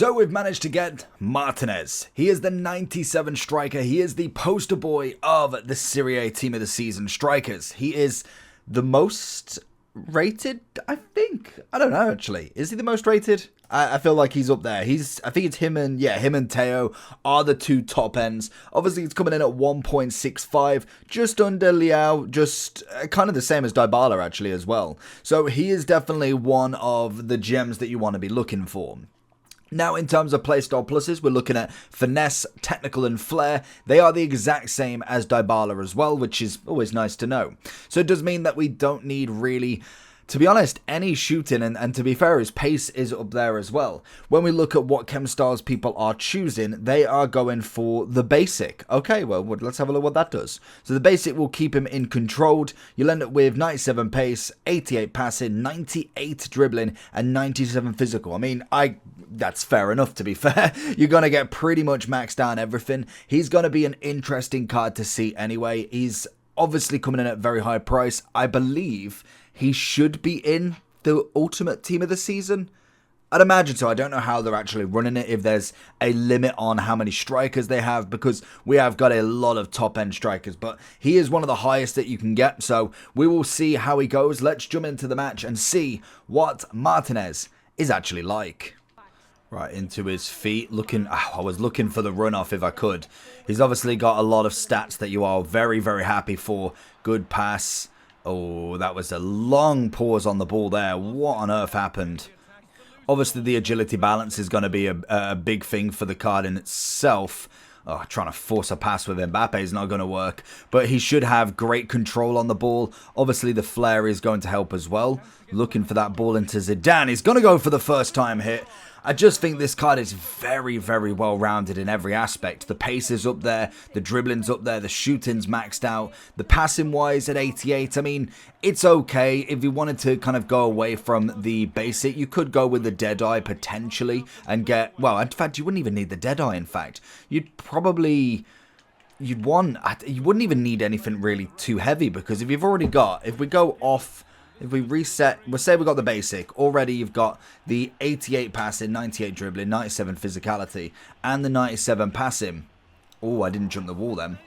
So we've managed to get Martinez. He is the 97 striker. He is the poster boy of the Serie A Team of the Season strikers. He is the most rated, I think. I don't know, actually. Is he the most rated? I feel like he's up there. I think it's him and Teo are the two top ends. Obviously, he's coming in at 1.65, just under Liao, just kind of the same as Dybala, actually, as well. So he is definitely one of the gems that you want to be looking for. Now, in terms of playstyle pluses, we're looking at finesse, technical, and flair. They are the exact same as Dybala as well, which is always nice to know. So it does mean that we don't need really, to be honest, any shooting, and to be fair, his pace is up there as well. When we look at what chem styles people are choosing, they are going for the basic. Okay, well, let's have a look what that does. So the basic will keep him in controlled. You'll end up with 97 pace, 88 passing, 98 dribbling, and 97 physical. I mean, that's fair enough, to be fair. You're going to get pretty much maxed out everything. He's going to be an interesting card to see anyway. He's obviously coming in at a very high price. I believe he should be in the Ultimate Team of the Season. I'd imagine so. I don't know how they're actually running it, if there's a limit on how many strikers they have, because we have got a lot of top-end strikers, but he is one of the highest that you can get, so we will see how he goes. Let's jump into the match and see what Martinez is actually like. Right, into his feet, I was looking for the runoff if I could. He's obviously got a lot of stats that you are very, very happy for. Good pass. Oh, that was a long pause on the ball there. What on earth happened? Obviously, the agility balance is going to be a big thing for the card in itself. Oh, trying to force a pass with Mbappe is not going to work. But he should have great control on the ball. Obviously, the flair is going to help as well. Looking for that ball into Zidane. He's going to go for the first time hit. I just think this card is very, very well rounded in every aspect. The pace is up there, the dribbling's up there, the shooting's maxed out, the passing wise at 88. I mean, it's okay. If you wanted to kind of go away from the basic, you could go with the Deadeye potentially and get, well, in fact, you wouldn't even need the Deadeye, in fact. You wouldn't even need anything really too heavy, because if we reset, we'll say we got the basic. Already you've got the 88 passing, 98 dribbling, 97 physicality, and the 97 passing. Oh, I didn't jump the wall then.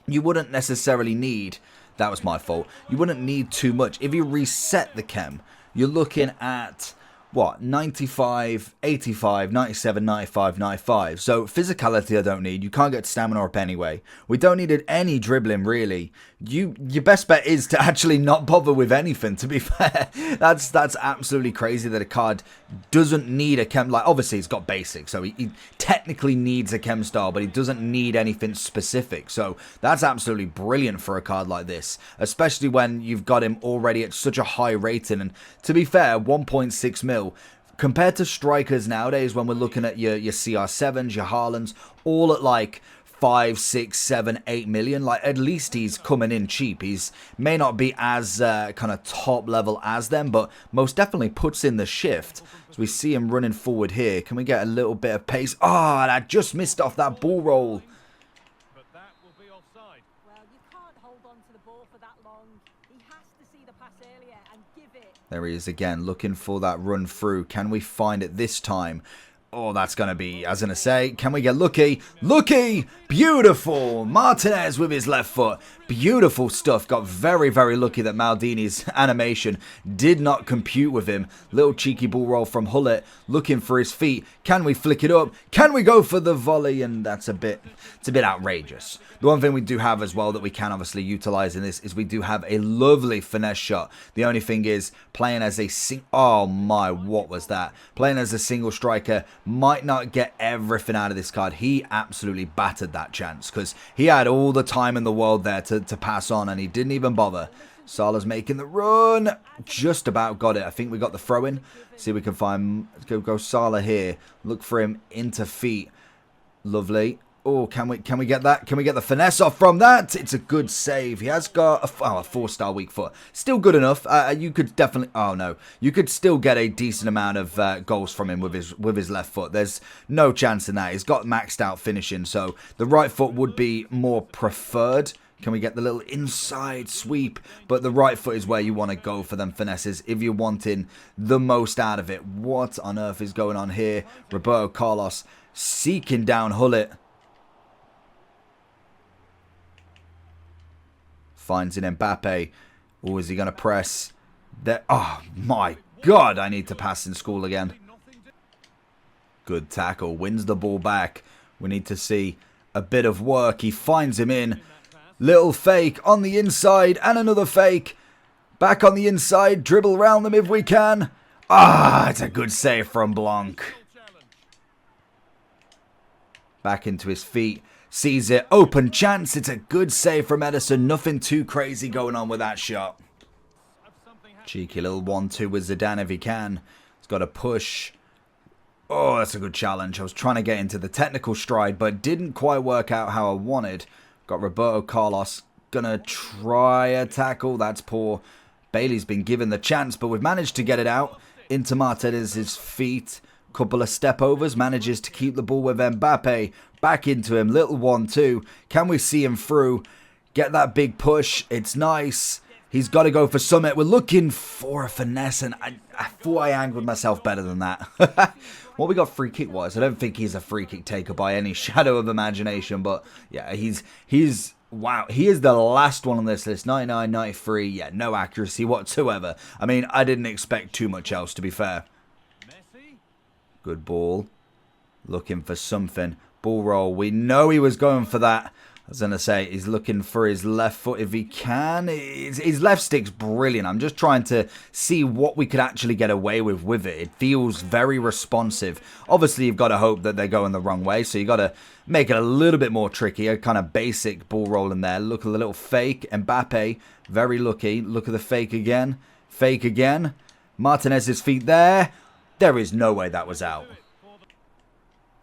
You wouldn't necessarily need, that was my fault, you wouldn't need too much. If you reset the chem, you're looking at, what, 95, 85, 97, 95, 95. So physicality I don't need. You can't get stamina up anyway. We don't need any dribbling, really. Your best bet is to actually not bother with anything, to be fair. That's absolutely crazy that a card doesn't need a chem. Like, obviously, it's got basic, so he technically needs a chem style, but he doesn't need anything specific. So that's absolutely brilliant for a card like this, especially when you've got him already at such a high rating. And to be fair, 1.6 mil. Compared to strikers nowadays, when we're looking at your CR7s, your Haalands, all at like 5, 6, 7, 8 million, like at least he's coming in cheap. He's may not be as kind of top level as them, but most definitely puts in the shift. So we see him running forward here. Can we get a little bit of pace? Oh, and I just missed off that ball roll. But that will be offside. Well, you can't hold on to the ball for that long. He has to see the pass earlier and give it. There he is again, looking for that run through. Can we find it this time? Oh, that's going to be, I was going to say, can we get lucky? Lucky! Beautiful! Martinez with his left foot. Beautiful stuff. Got very, very lucky that Maldini's animation did not compute with him. Little cheeky ball roll from Hullet, looking for his feet. Can we flick it up? Can we go for the volley? And it's a bit outrageous. The one thing we do have as well that we can obviously utilize in this is we do have a lovely finesse shot. The only thing is playing as a oh my, what was that? Playing as a single striker might not get everything out of this card. He absolutely battered that chance because he had all the time in the world there to pass on, and he didn't even bother. Salah's making the run. Just about got it. I think we got the throw in. See if we can find, go Salah here. Look for him into feet. Lovely. Oh, can we get that? Can we get the finesse off from that? It's a good save. He has got a 4-star weak foot. Still good enough. You could definitely, oh no, you could still get a decent amount of goals from him with his left foot. There's no chance in that. He's got maxed out finishing, so the right foot would be more preferred. Can we get the little inside sweep? But the right foot is where you want to go for them finesses if you're wanting the most out of it. What on earth is going on here? Roberto Carlos seeking down Hullet. Finds in Mbappe. Oh, is he going to press? There. Oh, my God. I need to pass in school again. Good tackle. Wins the ball back. We need to see a bit of work. He finds him in. Little fake on the inside and another fake. Back on the inside. Dribble around them if we can. Ah, it's a good save from Blanc. Back into his feet. Sees it. Open chance. It's a good save from Edison. Nothing too crazy going on with that shot. Cheeky little 1-2 with Zidane if he can. He's got a push. Oh, that's a good challenge. I was trying to get into the technical stride, but didn't quite work out how I wanted. Got Roberto Carlos. Gonna try a tackle. That's poor. Bailey's been given the chance, but we've managed to get it out into Martinez's feet. Couple of step overs. Manages to keep the ball with Mbappe. Back into him. Little 1-2. Can we see him through? Get that big push. It's nice. He's got to go for summit. We're looking for a finesse, and I thought I angled myself better than that. What we got free kick wise, I don't think he's a free kick taker by any shadow of imagination, but yeah, he's wow, he is the last one on this list. 99, 93, yeah, no accuracy whatsoever. I mean, I didn't expect too much else, to be fair. Good ball. Looking for something. Ball roll. We know he was going for that. I was going to say, he's looking for his left foot if he can. His left stick's brilliant. I'm just trying to see what we could actually get away with it. It feels very responsive. Obviously, you've got to hope that they're going the wrong way, so you've got to make it a little bit more tricky. A kind of basic ball roll in there. Look at the little fake. Mbappe, very lucky. Look at the fake again. Fake again. Martinez's feet there. There is no way that was out.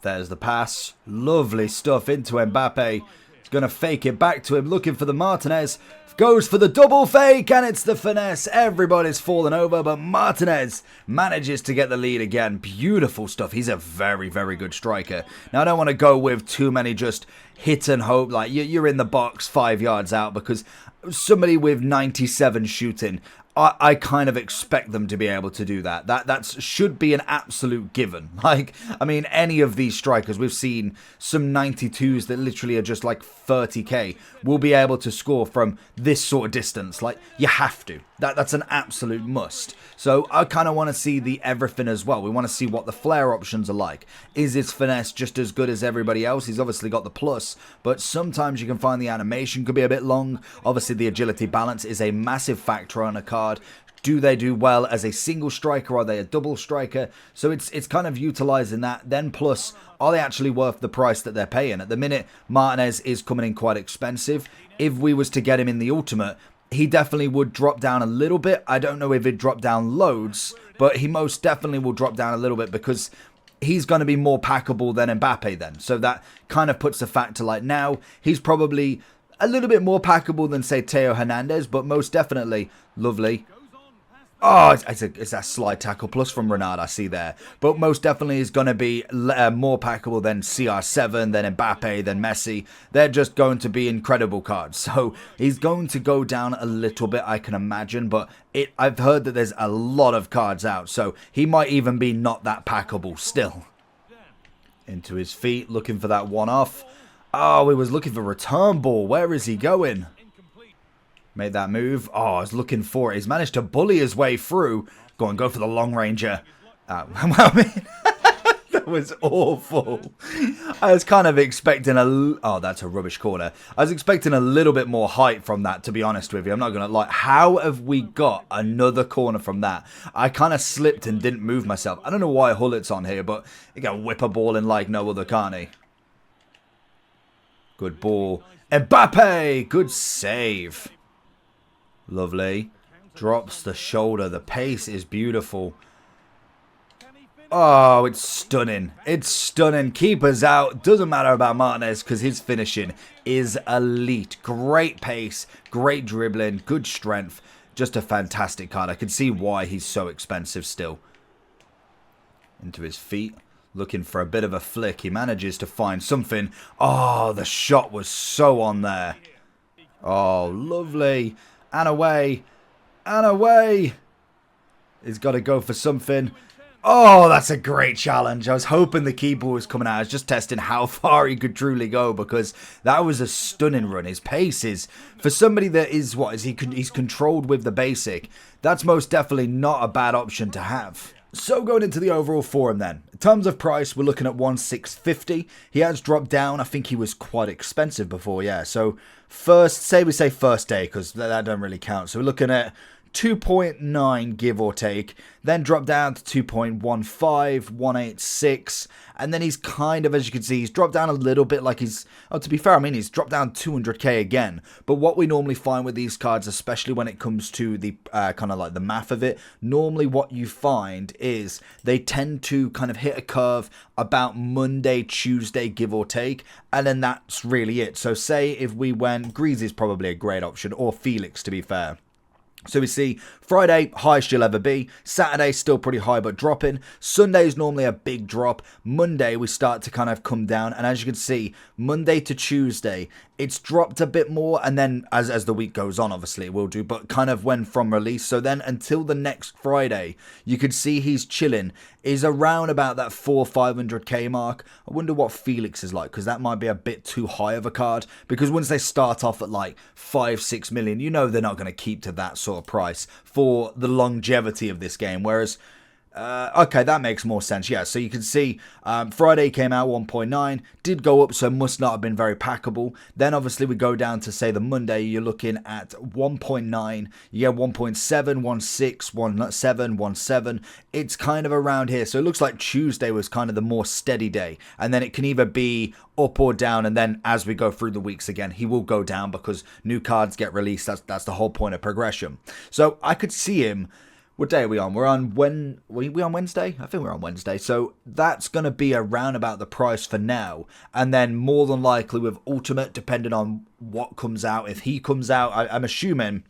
There's the pass. Lovely stuff into Mbappe. He's going to fake it back to him, looking for the Martinez. Goes for the double fake, and it's the finesse. Everybody's fallen over, but Martinez manages to get the lead again. Beautiful stuff. He's a very, very good striker. Now, I don't want to go with too many just hit and hope, like you're in the box 5 yards out, because somebody with 97 shooting, I kind of expect them to be able to do that. That should be an absolute given. Like, I mean, any of these strikers, we've seen some 92s that literally are just like 30k, will be able to score from this sort of distance. Like, you have to. That's an absolute must. So I kind of want to see the everything as well. We want to see what the flair options are like. Is his finesse just as good as everybody else? He's obviously got the plus, but sometimes you can find the animation could be a bit long. Obviously, the agility balance is a massive factor on a card. Do they do well as a single striker? Are they a double striker? So it's kind of utilizing that. Then plus, are they actually worth the price that they're paying? At the minute, Martinez is coming in quite expensive. If we was to get him in the ultimate, he definitely would drop down a little bit. I don't know if he'd drop down loads, but he most definitely will drop down a little bit because he's going to be more packable than Mbappe then. So that kind of puts the factor like now, he's probably a little bit more packable than, say, Theo Hernandez, but most definitely lovely. Oh, it's that slide tackle plus from Renard I see there. But most definitely is going to be more packable than CR7, than Mbappe, than Messi. They're just going to be incredible cards. So he's going to go down a little bit, I can imagine. But I've heard that there's a lot of cards out. So he might even be not that packable still. Into his feet, looking for that one-off. Oh, he was looking for return ball. Where is he going? Made that move. Oh, I was looking for it. He's managed to bully his way through. Go on, go for the long ranger. I mean, that was awful. I was kind of expecting oh, that's a rubbish corner. I was expecting a little bit more height from that, to be honest with you. I'm not going to lie. How have we got another corner from that? I kind of slipped and didn't move myself. I don't know why Hullet's on here, but he can whip a ball in like no other, can't he? Good ball. Mbappe! Good save. Lovely. Drops the shoulder. The pace is beautiful. Oh, it's stunning. It's stunning. Keeper's out. Doesn't matter about Martinez because his finishing is elite. Great pace. Great dribbling. Good strength. Just a fantastic card. I can see why he's so expensive still. Into his feet. Looking for a bit of a flick. He manages to find something. Oh, the shot was so on there. Oh, lovely. And away. And away. He's got to go for something. Oh, that's a great challenge. I was hoping the keyboard was coming out. I was just testing how far he could truly go because that was a stunning run. His pace is, for somebody that is, he's controlled with the basic, that's most definitely not a bad option to have. So going into the overall for him then. In terms of price, we're looking at 1,650. He has dropped down. I think he was quite expensive before, yeah. So first, we say first day because that don't really count. So we're looking at 2.9 give or take, then drop down to 2.15, 186, and then he's kind of, as you can see, he's dropped down a little bit like he's, oh, to be fair, I mean, he's dropped down 200k again, but what we normally find with these cards, especially when it comes to the kind of like the math of it, normally what you find is they tend to kind of hit a curve about Monday, Tuesday, give or take, and then that's really it. So say if we went, Grease is probably a great option, or Felix to be fair. So we see Friday, highest you'll ever be. Saturday, still pretty high but dropping. Sunday is normally a big drop. Monday, we start to kind of come down. And as you can see, Monday to Tuesday, it's dropped a bit more. And then as the week goes on, obviously it will do. But kind of when from release. So then until the next Friday, you could see he's chilling. Is around about that 400-500k mark. I wonder what Felix is like, because that might be a bit too high of a card. Because once they start off at like 5-6 million, you know they're not going to keep to that sort of price for the longevity of this game. Whereas, okay, that makes more sense. Yeah, so you can see Friday came out 1.9, did go up, so must not have been very packable. Then obviously we go down to say the Monday, you're looking at 1.9, you get 1.7, 1.6, 1.7, 1.7. It's kind of around here. So it looks like Tuesday was kind of the more steady day, and then it can either be up or down, and then as we go through the weeks again, he will go down because new cards get released. That's the whole point of progression. So I could see him. What day are we on? We're on we on Wednesday? I think we're on Wednesday. So that's going to be around about the price for now. And then more than likely with Ultimate, depending on what comes out. If he comes out, I'm assuming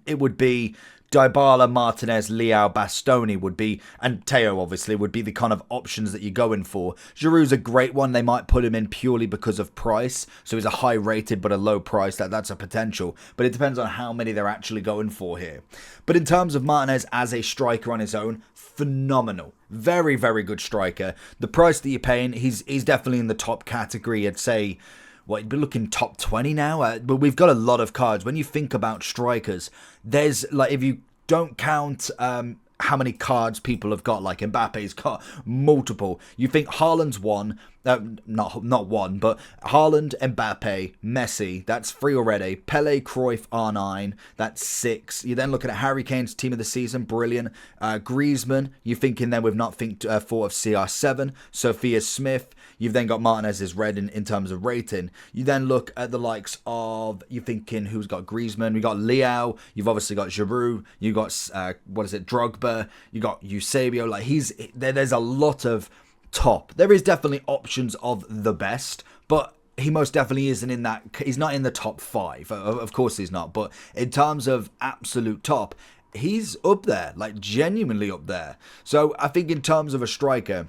it would be Dybala, Martinez, Leao, Bastoni would be, and Teo obviously would be the kind of options that you're going for. Giroud's a great one. They might put him in purely because of price. So he's a high rated but a low price. That's a potential. But it depends on how many they're actually going for here. But in terms of Martinez as a striker on his own, phenomenal. Very, very good striker. The price that you're paying, he's definitely in the top category. I'd say, you'd be looking top 20 now, but we've got a lot of cards. When you think about strikers, there's, like, if you don't count how many cards people have got, like Mbappe's got multiple. You think Haaland's one, not one, but Haaland, Mbappe, Messi, that's 3 already. Pele, Cruyff, R9, that's 6. You're then looking at Harry Kane's team of the season, brilliant. Griezmann, you're thinking then we've not thought of CR7, Sophia Smith. You've then got Martinez's red in terms of rating. You then look at the likes of, you're thinking who's got Griezmann. We got Leao. You've obviously got Giroud. You got Drogba. You got Eusebio. Like there's a lot of top. There is definitely options of the best, but he most definitely isn't in that. He's not in the top 5. Of course he's not. But in terms of absolute top, he's up there, like genuinely up there. So I think in terms of a striker,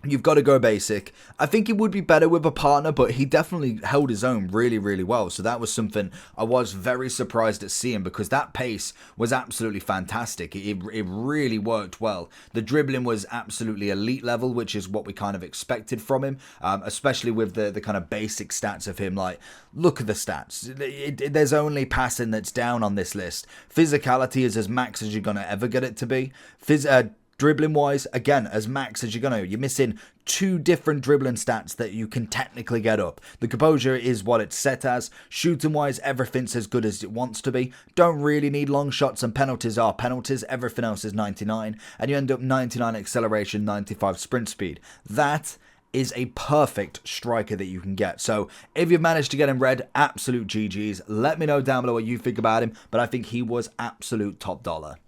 you've got to go basic. I think it would be better with a partner, but he definitely held his own really, really well. So that was something I was very surprised at seeing, because that pace was absolutely fantastic. It really worked well. The dribbling was absolutely elite level, which is what we kind of expected from him, especially with the kind of basic stats of him. Like, look at the stats. There's only passing that's down on this list. Physicality is as max as you're going to ever get it to be. Dribbling wise, again, as max as you're going to. You're missing 2 different dribbling stats that you can technically get up. The composure is what it's set as. Shooting wise, everything's as good as it wants to be. Don't really need long shots, and penalties are penalties. Everything else is 99. And you end up 99 acceleration, 95 sprint speed. That is a perfect striker that you can get. So if you've managed to get him red, absolute GG's. Let me know down below what you think about him. But I think he was absolute top dollar.